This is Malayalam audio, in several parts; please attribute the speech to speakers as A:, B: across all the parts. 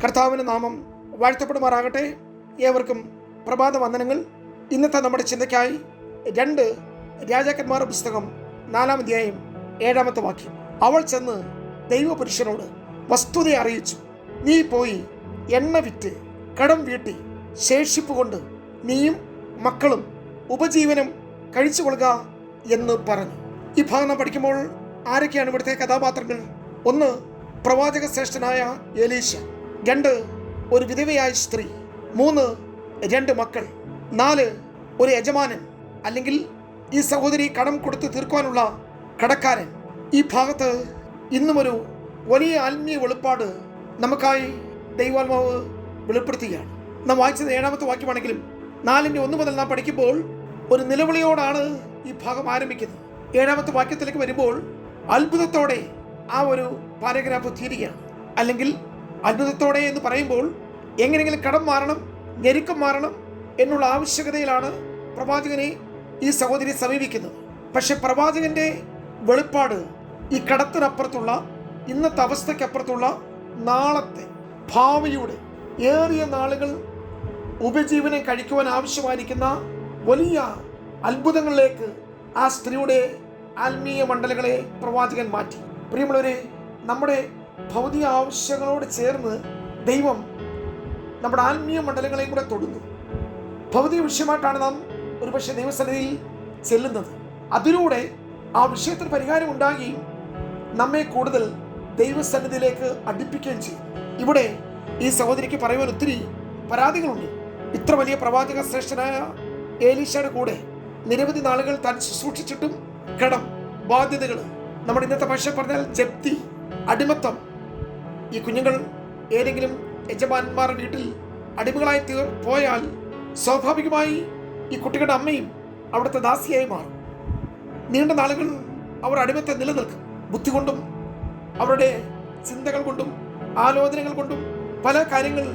A: കർത്താവിൻ്റെ നാമം വാഴ്ത്തപ്പെടുമാറാകട്ടെ. ഏവർക്കും പ്രഭാത വന്ദനങ്ങൾ. ഇന്നത്തെ നമ്മുടെ ചിന്തയ്ക്കായി 2 രാജാക്കന്മാരുടെ പുസ്തകം 4-ാം അധ്യായം 7-ാമത്തെ വാക്യം. അവൾ ചെന്ന് ദൈവപുരുഷനോട് വസ്തുത അറിയിച്ചു. നീ പോയി എണ്ണ വിറ്റ് കടം വീട്ടി ശേഷിപ്പ് കൊണ്ട് നീയും മക്കളും ഉപജീവനം കഴിച്ചു കൊള്ളുക എന്ന് പറഞ്ഞു. ഈ ഭാഗം നാം പഠിക്കുമ്പോൾ ആരൊക്കെയാണ് ഇവിടുത്തെ കഥാപാത്രങ്ങൾ? 1, പ്രവാചക ശ്രേഷ്ഠനായ എലീശ. 2, ഒരു വിധവയായ സ്ത്രീ. 3, 2 മക്കൾ. 4, ഒരു യജമാനൻ അല്ലെങ്കിൽ ഈ സഹോദരി കടം കൊടുത്ത് തീർക്കുവാനുള്ള കടക്കാരൻ. ഈ ഭാഗത്ത് ഇന്നും ഒരു വലിയ ആത്മീയ വെളിപ്പാട് നമുക്കായി ദൈവാത്മാവ് വെളിപ്പെടുത്തുകയാണ്. നാം വായിച്ചത് 7-ാമത്തെ വാക്യമാണെങ്കിലും 4:1 മുതൽ നാം പഠിക്കുമ്പോൾ ഒരു നിലവിളിയോടാണ് ഈ ഭാഗം ആരംഭിക്കുന്നത്. 7-ാമത്തെ വാക്യത്തിലേക്ക് വരുമ്പോൾ അത്ഭുതത്തോടെ ആ ഒരു പാരഗ്രാഫ് തീരുകയാണ്. അല്ലെങ്കിൽ അത്ഭുതത്തോടെ എന്ന് പറയുമ്പോൾ എങ്ങനെയെങ്കിലും കടം മാറണം, ഞെരുക്കം മാറണം എന്നുള്ള ആവശ്യകതയിലാണ് പ്രവാചകനെ ഈ സഹോദരി സമീപിക്കുന്നത്. പക്ഷെ പ്രവാചകന്റെ വെളിപ്പാട് ഈ കടത്തിനപ്പുറത്തുള്ള, ഇന്നത്തെ അവസ്ഥയ്ക്കപ്പുറത്തുള്ള നാളത്തെ ഭാവിയുടെ ഏറിയ നാളുകൾ ഉപജീവനം കഴിക്കുവാൻ ആവശ്യമായിരിക്കുന്ന വലിയ അത്ഭുതങ്ങളിലേക്ക് ആ സ്ത്രീയുടെ ആത്മീയ മണ്ഡലങ്ങളെ പ്രവാചകൻ മാറ്റി. പ്രിയമുള്ളവരെ, നമ്മുടെ ഭൗതിക ആവശ്യങ്ങളോട് ചേർന്ന് ദൈവം നമ്മുടെ ആത്മീയ മണ്ഡലങ്ങളെയും കൂടെ തൊടുന്നു. ഭൗതിക വിഷയമായിട്ടാണ് നാം ഒരുപക്ഷെ ദൈവസന്നിധിയിൽ ചെല്ലുന്നത്. അതിലൂടെ ആ വിഷയത്തിന് പരിഹാരം ഉണ്ടാകുകയും നമ്മെ കൂടുതൽ ദൈവസന്നിധിയിലേക്ക് അടുപ്പിക്കുകയും ചെയ്യും. ഇവിടെ ഈ സഹോദരിക്ക് പറയുവാൻ ഒത്തിരി പരാതികളുണ്ട്. ഇത്ര വലിയ പ്രവാചക ശ്രേഷ്ഠനായ എലീശയുടെ കൂടെ നിരവധി നാളുകൾ താൻ ശുശ്രൂഷിച്ചിട്ടും കടം, ബാധ്യതകൾ, നമ്മുടെ ഇന്നത്തെ ഭാഷ പറഞ്ഞാൽ ജപ്തി, അടിമത്തം. ഈ കുഞ്ഞുങ്ങൾ ഏതെങ്കിലും യജമാനന്മാർ വീട്ടിൽ അടിമകളായി പോയാൽ സ്വാഭാവികമായി ഈ കുട്ടികളുടെ അമ്മയും അവിടുത്തെ ദാസിയായി മാറും. നീണ്ട നാളുകൾ അവർ അടിമത്തെ നിലനിൽക്കും. ബുദ്ധി കൊണ്ടും അവരുടെ ചിന്തകൾ കൊണ്ടും ആലോചനകൾ കൊണ്ടും പല കാര്യങ്ങൾ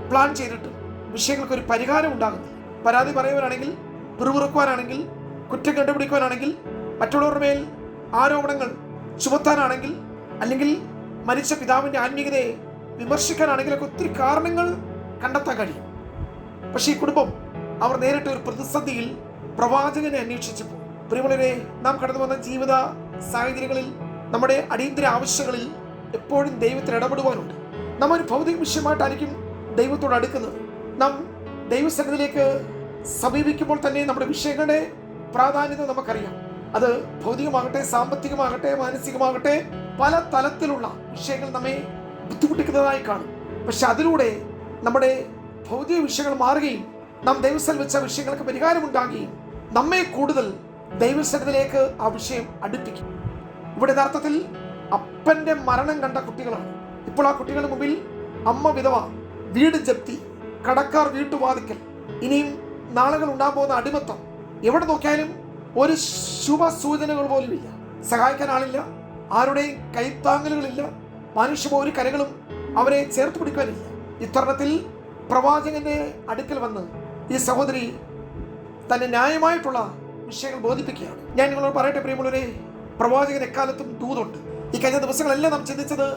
A: പ്ലാൻ ചെയ്തിട്ടും വിഷയങ്ങൾക്കൊരു പരിഹാരം ഉണ്ടാകുന്നു. പരാതി പറയുവാനാണെങ്കിൽ, പിറുപിറുക്കുവാനാണെങ്കിൽ, കുറ്റം കണ്ടുപിടിക്കുവാനാണെങ്കിൽ, മറ്റുള്ളവരുടെ മേൽ ആരോപണങ്ങൾ ചുമത്താനാണെങ്കിൽ, അല്ലെങ്കിൽ മരിച്ച പിതാവിൻ്റെ ആത്മീയതയെ വിമർശിക്കാനാണെങ്കിലൊക്കെ ഒത്തിരി കാരണങ്ങൾ കണ്ടെത്താൻ കഴിയും. പക്ഷേ ഈ കുടുംബം അവർ നേരിട്ട ഒരു പ്രതിസന്ധിയിൽ പ്രവാചകനെ അന്വേഷിച്ചപ്പോൾ, പ്രിയമുള്ളവരെ, നാം കടന്നു വന്ന ജീവിത സാഹചര്യങ്ങളിൽ നമ്മുടെ അടിയന്തര ആവശ്യങ്ങളിൽ എപ്പോഴും ദൈവത്തിന് ഇടപെടുവാനുണ്ട്. നാം ഒരു ഭൗതിക വിഷയമായിട്ടായിരിക്കും ദൈവത്തോട് അടുക്കുന്നത്. നാം ദൈവസന്നിധിയിലേക്ക് സമീപിക്കുമ്പോൾ തന്നെ നമ്മുടെ വിഷയങ്ങളുടെ പ്രാധാന്യത നമുക്കറിയാം. അത് ഭൗതികമാകട്ടെ, സാമ്പത്തികമാകട്ടെ, മാനസികമാകട്ടെ, പല തലത്തിലുള്ള വിഷയങ്ങൾ നമ്മെ ബുദ്ധിമുട്ടിക്കുന്നതായി കാണും. പക്ഷെ അതിലൂടെ നമ്മുടെ ഭൗതിക വിഷയങ്ങൾ മാറുകയും നാം ദൈവസ്ഥലിൽ വെച്ച വിഷയങ്ങൾക്ക് പരിഹാരമുണ്ടാകുകയും നമ്മെ കൂടുതൽ ദൈവസ്ഥലത്തിലേക്ക് ആ വിഷയം അടുപ്പിക്കും. ഇവിടെ യഥാർത്ഥത്തിൽ അപ്പന്റെ മരണം കണ്ട കുട്ടികളാണ്. ഇപ്പോൾ ആ കുട്ടികളുടെ മുമ്പിൽ അമ്മ വിധവ, വീട് ജപ്തി, കടക്കാർ വീട്ടുവാതിക്കൽ, ഇനിയും നാളുകൾ ഉണ്ടാകാൻ പോകുന്ന അടിമത്തം. എവിടെ നോക്കിയാലും ഒരു ശുഭ സൂചനകൾ പോലും ഇല്ല. സഹായിക്കാൻ ആളില്ല, ആരുടെയും കൈത്താങ്ങലുകളില്ല, മനുഷ്യ ഒരു കരകളും അവരെ ചേർത്ത് പിടിക്കാനില്ല. ഇത്തരണത്തിൽ പ്രവാചകന്റെ അടുക്കൽ വന്ന് ഈ സഹോദരി തന്നെ ന്യായമായിട്ടുള്ള വിഷയങ്ങൾ ബോധിപ്പിക്കുകയാണ്. ഞാൻ നിങ്ങളോട് പറയട്ടെ പ്രിയമുള്ളവരെ, പ്രവാചകൻ എക്കാലത്തും ദൂതുണ്ട്. ഈ കഴിഞ്ഞ ദിവസങ്ങളെല്ലാം നാം ചിന്തിച്ചത്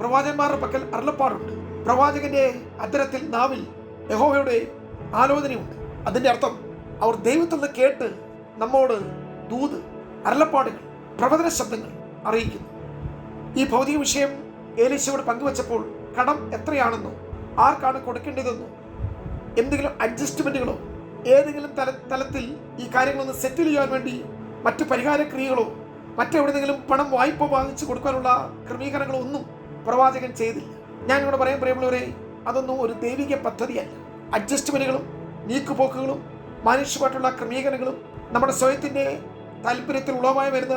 A: പ്രവാചകന്മാരുടെ പക്കൽ അരുളപ്പാടുണ്ട്. പ്രവാചകന്റെ അത്തരത്തിൽ നാവിൽ യഹോവയുടെ ആലോചനയുണ്ട്. അതിന്റെ അർത്ഥം അവർ ദൈവത്തിൽ നിന്ന് കേട്ട് നമ്മോട് ദൂത്, അരുളപ്പാടുകൾ, പ്രവചന ശബ്ദങ്ങൾ അറിയിക്കുന്നു. ഈ ഭൗതിക വിഷയം എലീശയോട് പങ്കുവച്ചപ്പോൾ കടം എത്രയാണെന്നോ, ആർക്കാണ് കൊടുക്കേണ്ടതെന്നോ, എന്തെങ്കിലും അഡ്ജസ്റ്റ്മെന്റുകളോ, ഏതെങ്കിലും തലത്തിൽ ഈ കാര്യങ്ങളൊന്ന് സെറ്റിൽ ചെയ്യാൻ വേണ്ടി മറ്റു പരിഹാര ക്രിയകളോ, മറ്റെവിടെയെങ്കിലും പണം വായ്പ വാങ്ങിച്ചു കൊടുക്കാനുള്ള ക്രമീകരണങ്ങളോ ഒന്നും പ്രവാചകൻ ചെയ്തില്ല. ഞാൻ ഇവിടെ പറയാൻ പ്രിയമുള്ളവരെ, അതൊന്നും ഒരു ദൈവിക പദ്ധതിയല്ല. അഡ്ജസ്റ്റ്മെന്റുകളും നീക്കുപോക്കുകളും മാനുഷ്യമായിട്ടുള്ള ക്രമീകരണങ്ങളും നമ്മുടെ സ്വയത്തിൻ്റെ താല്പര്യത്തിൽ ഉളവായി വരുന്ന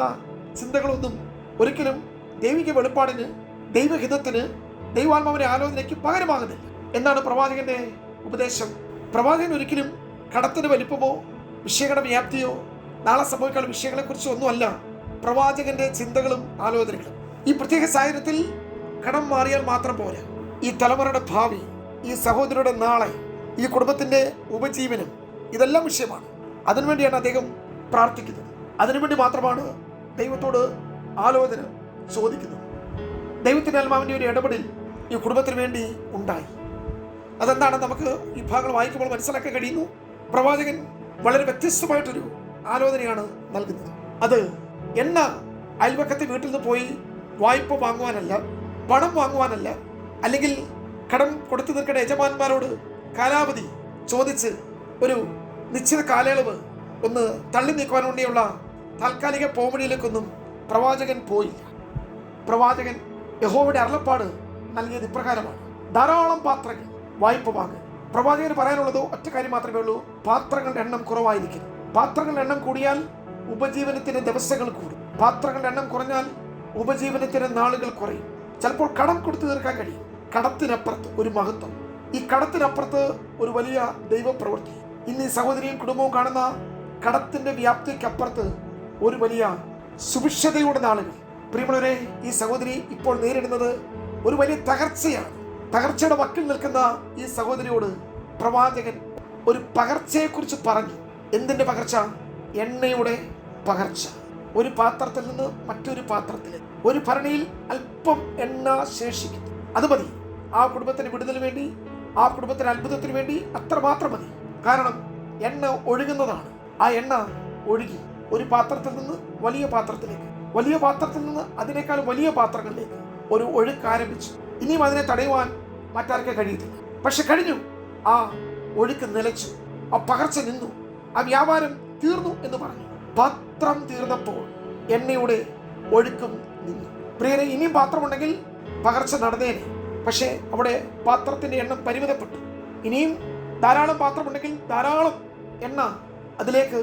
A: ചിന്തകളൊന്നും ഒരിക്കലും ദൈവിക വെളിപ്പാടിന്, ദൈവഹിതത്തിന്, ദൈവാത്മാവിന്റെ ആലോചനയ്ക്ക് പകരമാകുന്നില്ല എന്നാണ് പ്രവാചകന്റെ ഉപദേശം. പ്രവാചകൻ ഒരിക്കലും കടത്തിന്റെ വലിപ്പമോ വിഷയങ്ങളുടെ വ്യാപ്തിയോ നാളെ സംഭവിക്കാനുള്ള വിഷയങ്ങളെക്കുറിച്ചോ ഒന്നുമല്ല പ്രവാചകന്റെ ചിന്തകളും ആലോചനകളും. ഈ പ്രത്യേക സാഹചര്യത്തിൽ കടം മാറിയാൽ മാത്രം പോരാ, ഈ തലമുറയുടെ ഭാവി, ഈ സഹോദരിയുടെ നാളെ, ഈ കുടുംബത്തിന്റെ ഉപജീവനം, ഇതെല്ലാം വിഷയമാണ്. അതിനുവേണ്ടിയാണ് അദ്ദേഹം പ്രാർത്ഥിക്കുന്നത്. അതിനുവേണ്ടി മാത്രമാണ് ദൈവത്തോട് ആലോചന ചോദിക്കുന്നത്. ദൈവത്തിൻ്റെ ആത്മാവിൻ്റെ ഒരു ഇടപെടൽ ഈ കുടുംബത്തിന് വേണ്ടി ഉണ്ടായി. അതെന്താണെന്ന് നമുക്ക് ഈ ഭാഗങ്ങൾ വായിക്കുമ്പോൾ മനസ്സിലാക്കാൻ കഴിയുന്നു. പ്രവാചകൻ വളരെ വ്യത്യസ്തമായിട്ടൊരു ആലോചനയാണ് നൽകുന്നത്. അത് എണ്ണ അയൽവക്കത്തെ വീട്ടിൽ നിന്ന് പോയി വായ്പ വാങ്ങുവാനല്ല, പണം വാങ്ങുവാനല്ല, അല്ലെങ്കിൽ കടം കൊടുത്തു നിൽക്കേണ്ട യജമാന്മാരോട് കാലാവധി ചോദിച്ച് ഒരു നിശ്ചിത കാലയളവ് ഒന്ന് തള്ളി നീക്കുവാൻ വേണ്ടിയുള്ള താൽക്കാലിക പോംവഴിയിലേക്കൊന്നും പ്രവാചകൻ പോയില്ല. പ്രവാചകൻ യഹോവയുടെ അരുളപ്പാട് നൽകിയത് ഇപ്രകാരമാണ്: ധാരാളം പാത്രങ്ങൾ വായ്പ വാങ്ങുക. പ്രവാചകന് പറയാനുള്ളത് ഒറ്റ കാര്യം മാത്രമേ ഉള്ളൂ: പാത്രങ്ങളുടെ എണ്ണം കുറവായിരിക്കും. പാത്രങ്ങളുടെ എണ്ണം കൂടിയാൽ ഉപജീവനത്തിന് ദിവസങ്ങൾ കൂടും. പാത്രങ്ങളുടെ എണ്ണം കുറഞ്ഞാൽ ഉപജീവനത്തിന് നാളുകൾ കുറയും. ചിലപ്പോൾ കടം കൊടുത്തു തീർക്കാൻ കഴിയും. കടത്തിനപ്പുറത്ത് ഒരു മഹത്വം, ഈ കടത്തിനപ്പുറത്ത് ഒരു വലിയ ദൈവപ്രവൃത്തി. ഇന്ന് ഈ സഹോദരിയും കുടുംബവും കാണുന്ന കടത്തിന്റെ വ്യാപ്തിക്കപ്പുറത്ത് ഒരു വലിയ സുഭിക്ഷതയുടെ നാളുകൾ. പ്രിയമുള്ളവരെ, ഈ സഹോദരി ഇപ്പോൾ നേരിടുന്നത് ഒരു വലിയ തകർച്ചയാണ്. തകർച്ചയുടെ വക്കിൽ നിൽക്കുന്ന ഈ സഹോദരിയോട് പ്രവാചകൻ ഒരു പകർച്ചയെക്കുറിച്ച് പറഞ്ഞു. എന്തിന്റെ പകർച്ച? എണ്ണയുടെ പകർച്ച. ഒരു പാത്രത്തിൽ നിന്ന് മറ്റൊരു പാത്രത്തിലേക്ക്, ഒരു ഭരണിയിൽ അല്പം എണ്ണ ശേഷിക്കുന്നു. അത് മതി ആ കുടുംബത്തിന് വിടുതലിന് വേണ്ടി, ആ കുടുംബത്തിന് അത്ഭുതത്തിന് വേണ്ടി. അത്രമാത്രം മതി. കാരണം എണ്ണ ഒഴുകുന്നതാണ്. ആ എണ്ണ ഒഴുകി ഒരു പാത്രത്തിൽ നിന്ന് വലിയ പാത്രത്തിലേക്ക്, വലിയ പാത്രത്തിൽ നിന്ന് അതിനേക്കാൾ വലിയ പാത്രങ്ങളിലേക്ക് ഒരു ഒഴുക്ക് ആരംഭിച്ചു. ഇനിയും അതിനെ തടയുവാൻ മറ്റാർക്കും കഴിയത്തില്ല. പക്ഷെ കഴിഞ്ഞു. ആ ഒഴുക്ക് നിലച്ചു, ആ പകർച്ച നിന്നു, ആ വ്യാപാരം തീർന്നു എന്ന് പറഞ്ഞു. പാത്രം തീർന്നപ്പോൾ എണ്ണയുടെ ഒഴുക്കും നിന്നു. പ്രിയരെ, ഇനിയും പാത്രമുണ്ടെങ്കിൽ പകർച്ച നടന്നേനെ. പക്ഷേ അവിടെ പാത്രത്തിന്റെ എണ്ണം പരിമിതപ്പെട്ടു. ഇനിയും ധാരാളം പാത്രമുണ്ടെങ്കിൽ ധാരാളം എണ്ണ അതിലേക്ക്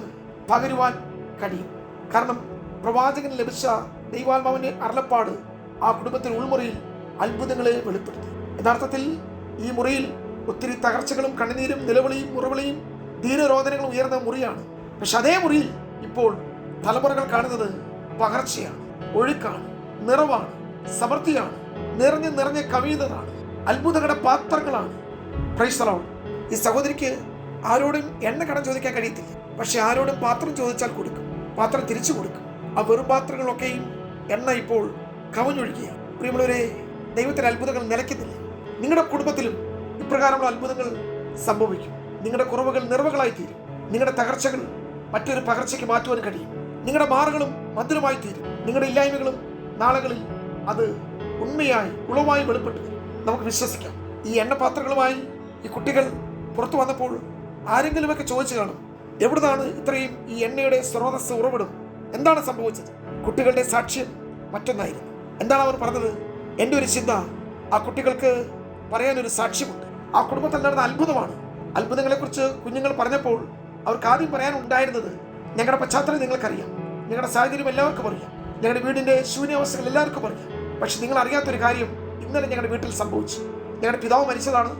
A: പകരുവാൻ കഴിയും. കാരണം പ്രവാചകന് ലഭിച്ച ദൈവാത്മാവിന്റെ അരുളപ്പാട് ആ കുടുംബത്തിന് ഉൾമുറിയിൽ അത്ഭുതങ്ങളെ വെളിപ്പെടുത്തി. യഥാർത്ഥത്തിൽ ഈ മുറിയിൽ ഒത്തിരി തകർച്ചകളും കണ്ണുനീരും നിലവിളിയും മുറവിളിയും ധീരരോധനങ്ങളും ഉയർന്ന മുറിയാണ്. പക്ഷെ അതേ മുറിയിൽ ഇപ്പോൾ തലമുറകൾ കാണുന്നത് പകർച്ചയാണ്, ഒഴുക്കാണ്, നിറവാണ്, സമൃദ്ധിയാണ്, നിറഞ്ഞ് കവിയുന്നതാണ്, അത്ഭുതങ്ങളുടെ പാത്രങ്ങളാണ്. Praise the Lord. ഈ സഹോദരിക്ക് ആരോടും എണ്ണ കടം ചോദിക്കാൻ കഴിയത്തില്ല. പക്ഷെ ആരോടും പാത്രം ചോദിച്ചാൽ കൊടുക്കും, പാത്രം തിരിച്ചു കൊടുക്കും. ആ വെറും പാത്രങ്ങളൊക്കെയും എണ്ണ ഇപ്പോൾ കവിഞ്ഞൊഴുകിയ. പ്രിയമുള്ളവരെ, ദൈവത്തിന്റെ അത്ഭുതങ്ങൾ നിലയ്ക്കുന്നില്ല. നിങ്ങളുടെ കുടുംബത്തിലും ഇപ്രകാരമുള്ള അത്ഭുതങ്ങൾ സംഭവിക്കും. നിങ്ങളുടെ കുറവുകൾ നിറവുകളായി തീരും. നിങ്ങളുടെ തകർച്ചകൾ മറ്റൊരു പകർച്ചയ്ക്ക് മാറ്റുവാൻ കഴിയും. നിങ്ങളുടെ മാറുകളും മധുരമായി തീരും. നിങ്ങളുടെ ഇല്ലായ്മകളും നാളുകളിൽ അത് ഉണ്മയായി ഉളവായി വെളിപ്പെട്ടു വരും. നമുക്ക് വിശ്വസിക്കാം. ഈ എണ്ണപാത്രങ്ങളുമായി ഈ കുട്ടികൾ പുറത്തു വന്നപ്പോൾ ആരെങ്കിലുമൊക്കെ ചോദിച്ചു കാണും, എവിടുന്നാണ് ഇത്രയും ഈ എണ്ണയുടെ സ്രോതസ് ഉറവിടും? എന്താണ് സംഭവിച്ചത്? കുട്ടികളുടെ സാക്ഷ്യം മറ്റൊന്നായിരുന്നു. എന്താണ് അവർ പറഞ്ഞത്? എൻ്റെ ഒരു ചിന്ത, ആ കുട്ടികൾക്ക് പറയാനൊരു സാക്ഷ്യമുണ്ട്. ആ കുടുംബത്തിൽ നടന്ന അത്ഭുതമാണ്. അത്ഭുതങ്ങളെക്കുറിച്ച് കുഞ്ഞുങ്ങൾ പറഞ്ഞപ്പോൾ അവർക്ക് ആദ്യം പറയാനുണ്ടായിരുന്നത്, ഞങ്ങളുടെ പശ്ചാത്തലം നിങ്ങൾക്കറിയാം, ഞങ്ങളുടെ സാഹചര്യം എല്ലാവർക്കും അറിയാം, ഞങ്ങളുടെ വീടിൻ്റെ ശൂന്യാവസ്ഥകൾ എല്ലാവർക്കും അറിയാം. പക്ഷെ നിങ്ങൾ അറിയാത്തൊരു കാര്യം ഇന്നലെ ഞങ്ങളുടെ വീട്ടിൽ സംഭവിച്ചു. ഞങ്ങളുടെ പിതാവ് മരിച്ചതാണ്,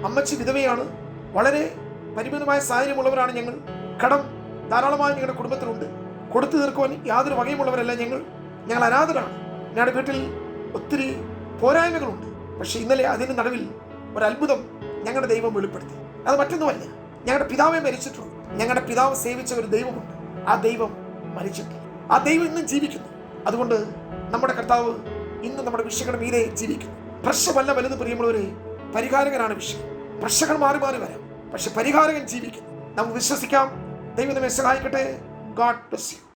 A: അമ്മച്ചി വിധവയാണ്, വളരെ പരിമിതമായ സാഹചര്യമുള്ളവരാണ് ഞങ്ങൾ. കടം ധാരാളമായി ഞങ്ങളുടെ കുടുംബത്തിലുണ്ട്. കൊടുത്തു തീർക്കുവാൻ യാതൊരു വകയുമുള്ളവരല്ല ഞങ്ങൾ അനാഥരാണ്. ഞങ്ങളുടെ വീട്ടിൽ ഒത്തിരി പോരായ്മകളുണ്ട്. പക്ഷെ ഇന്നലെ അതിന് നടുവിൽ ഒരത്ഭുതം ഞങ്ങളുടെ ദൈവം വെളിപ്പെടുത്തി. അത് മറ്റൊന്നുമല്ല, ഞങ്ങളുടെ പിതാവെ മരിച്ചിട്ടുള്ളൂ. ഞങ്ങളുടെ പിതാവ് സേവിച്ച ഒരു ദൈവമുണ്ട്. ആ ദൈവം മരിച്ചിട്ടില്ല. ആ ദൈവം ഇന്നും ജീവിക്കുന്നു. അതുകൊണ്ട് നമ്മുടെ കർത്താവ് ഇന്ന് നമ്മുടെ വിഷയങ്ങളുടെ മീതെ ജീവിക്കുന്നു. പ്രശ്നമല്ല വലുത് പ്രിയമുള്ളവരെ, പരിഹാരകനാണ് വിഷയം. പ്രശ്നങ്ങൾ മാറി മാറി വരാം, പക്ഷെ പരിഹാരകൻ ജീവിക്കുന്നു. നമുക്ക് വിശ്വസിക്കാം. ദൈവം നമ്മെ സഹായിക്കട്ടെ. God bless you.